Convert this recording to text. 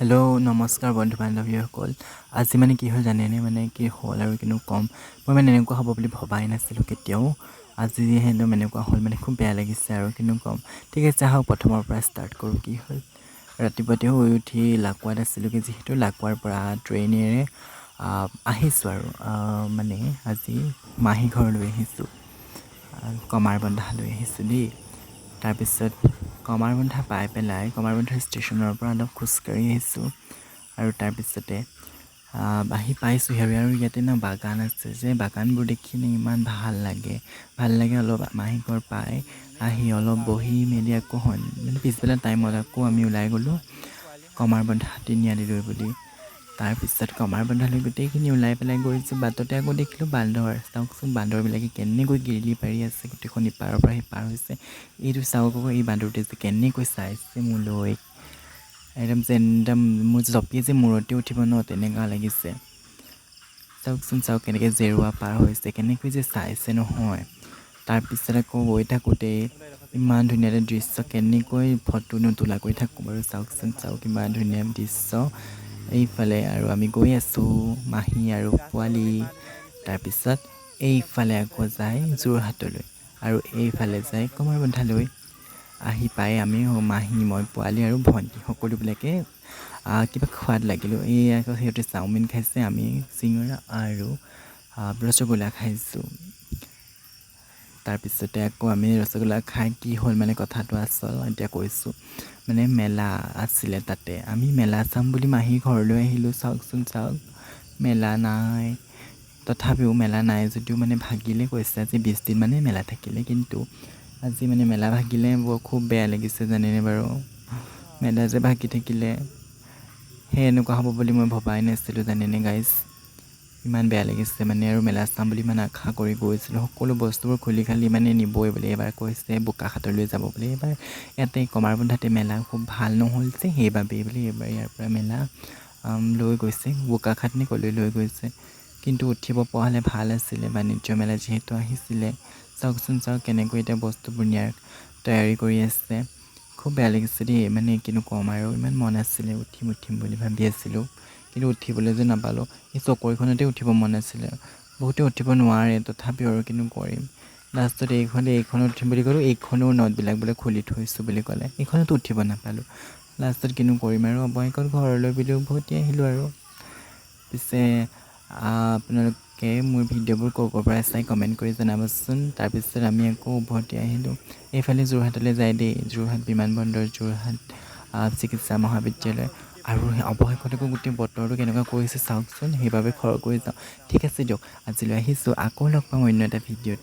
Hello' নমস্কাৰ বন্ধু বান্ধৱীসকল। আজি মানে কি হ'ল জানেনে, মানে কি হ'ল আৰু কিনো ক'ম, মই মানে এনেকুৱা হ'ব বুলি ভবাই নাছিলোঁ কেতিয়াও। আজি যিহেতু এনেকুৱা হ'ল মানে খুব বেয়া লাগিছে আৰু কিনো ক'ম। ঠিক আছে, আহক প্ৰথমৰ পৰা ষ্টাৰ্ট কৰোঁ। কি হ'ল, ৰাতিপুৱাতে শুই উঠি লাকুৱাত আছিলোঁগৈ, যিহেতু লাকুৱাৰ পৰা ট্ৰেইনেৰে আহিছোঁ আৰু মানে আজি মাহী ঘৰলৈ আহিছোঁ, কমাৰবন্ধালৈ আহিছোঁ দেই। তাৰপিছত কমাৰবন্ধা পাই পেলাই কমাৰবন্ধা ষ্টেচনৰ পৰা অলপ খোজকাঢ়ি আহিছোঁ আৰু তাৰপিছতে আহি পাইছোঁহি আৰু ইয়াতে বাগান আছে যে, বাগানবোৰ দেখি ইমান ভাল লাগে অলপ মাহী ঘৰ পাই আহি অলপ বহি মেলি আকৌ মানে পিছবেলা টাইমত আকৌ আমি ওলাই গ'লোঁ কমাৰবন্ধা তিনিআলিলৈ বুলি। তাৰপিছত কমাৰবন্ধালৈ গোটেইখিনি ওলাই পেলাই গৈছোঁ, বাটতে আকৌ দেখিলোঁ বান্দৰ। চাওকচোন বান্দৰবিলাকে কেনেকৈ কিৰিলি পাৰি আছে, গোটেইখন ইপাৰৰ পৰা সিপাৰ হৈছে। এইটো চাওক আকৌ, এই বান্দৰটোৱে যে কেনেকৈ চাইছে মোলৈ, একদম মোৰ জঁপিয়ে যে মূৰতে উঠিব ন, তেনেকুৱা লাগিছে। চাওকচোন, চাওক কেনেকৈ জেৰুৱা পাৰ হৈছে, কেনেকৈ যে চাইছে নহয়। তাৰপিছত আকৌ গৈ থাকোঁতেই ইমান ধুনীয়া এটা দৃশ্য, কেনেকৈ ফটো নোতোলা কৰি থাকোঁ বাৰু। চাওকচোন, চাওক ইমান ধুনীয়া দৃশ্য। এইফালে আৰু আমি গৈ আছোঁ মাহী আৰু পোৱালি। তাৰপিছত এইফালে আকৌ যায় যোৰহাটলৈ আৰু এইফালে যায় কমাৰবন্ধালৈ। আহি পাই আমি মাহী, মই, পোৱালি আৰু ভণ্টি সকলোবিলাকে কিবা খোৱাদ লাগিলোঁ। এই আকৌ সিহঁতে চাওমিন খাইছে, আমি চিঙৰা আৰু ৰসগোল্লা খাইছোঁ। তাৰপিছতে আকৌ আমি ৰসগোল্লা খাই কি হ'ল মানে কথাটো আচল এতিয়া কৈছোঁ। মানে মেলা আছিলে তাতে, আমি মেলা চাম বুলি মাহী ঘৰলৈ আহিলোঁ। চাওকচোন, চাওক মেলা নাই। তথাপিও মেলা নাই যদিও মানে ভাগিলে কৈছে আজি 20 দিন মানে মেলা থাকিলে, কিন্তু আজি মানে মেলা ভাগিলে খুব বেয়া লাগিছে জানেনে বাৰু। মেলা যে ভাগি থাকিলে, সেই এনেকুৱা হ'ব বুলি মই ভবাই নাছিলোঁ জানেনে গাইজ। ইমান বেয়া লাগিছে মানে, আৰু মেলা চাম বুলি ইমান আশা কৰি গৈছিলোঁ। সকলো বস্তুবোৰ খুলি খালি মানে নিবই বুলি, এইবাৰ কৈছে বোকাখাতলৈ যাব বুলি। এইবাৰ ইয়াতে কমাৰবন্ধাতে মেলা খুব ভাল নহ'ল যে, সেইবাবেই বুলি এইবাৰ ইয়াৰ পৰা মেলা লৈ গৈছে। বোকাখাত নে ক'লৈ লৈ গৈছে, কিন্তু উঠিব পৰা হ'লে ভাল আছিলে, বাণিজ্য মেলা যিহেতু আহিছিলে। চাওকচোন, চাওক কেনেকৈ এতিয়া বস্তুবোৰ নিয়াৰ তৈয়াৰী কৰি আছে। খুব বেয়া লাগিছে দেই, মানে কিনো ক'ম আৰু। ইমান মন আছিলে উঠিম বুলি ভাবি আছিলোঁ, কিন্তু উঠিবলৈ যে নাপালোঁ। এই চকৰিখনতে উঠিব মন আছিলে, বহুতে উঠিব নোৱাৰে, তথাপিও আৰু কিনো কৰিম। লাষ্টত এইখনত উঠিম বুলি ক'লোঁ, এইখনো নটবিলাক বোলে খুলি থৈছোঁ বুলি ক'লে, এইখনতো উঠিব নাপালোঁ। লাষ্টত কিনো কৰিম আৰু অৱশেষত ঘৰলৈ বুলি উভতি আহিলোঁ আৰু। পিছে আপোনালোকে মোৰ ভিডিঅ'বোৰ ক'ৰ পৰা চাই কমেণ্ট কৰি জনাবচোন। তাৰপিছত আমি আকৌ উভতি আহিলোঁ। এইফালে যোৰহাটলৈ যায় দেই, যোৰহাট বিমানবন্দৰ, যোৰহাট চিকিৎসা মহাবিদ্যালয়। আৰু অৱশেষত আকৌ গোটেই বতৰটো কেনেকুৱা কৰিছে চাওকচোন, সেইবাবে খৰ কৰি যাওঁ। ঠিক আছে দিয়ক, আজিলৈ আহিছোঁ, আকৌ লগ পাম অন্য এটা ভিডিঅ'ত।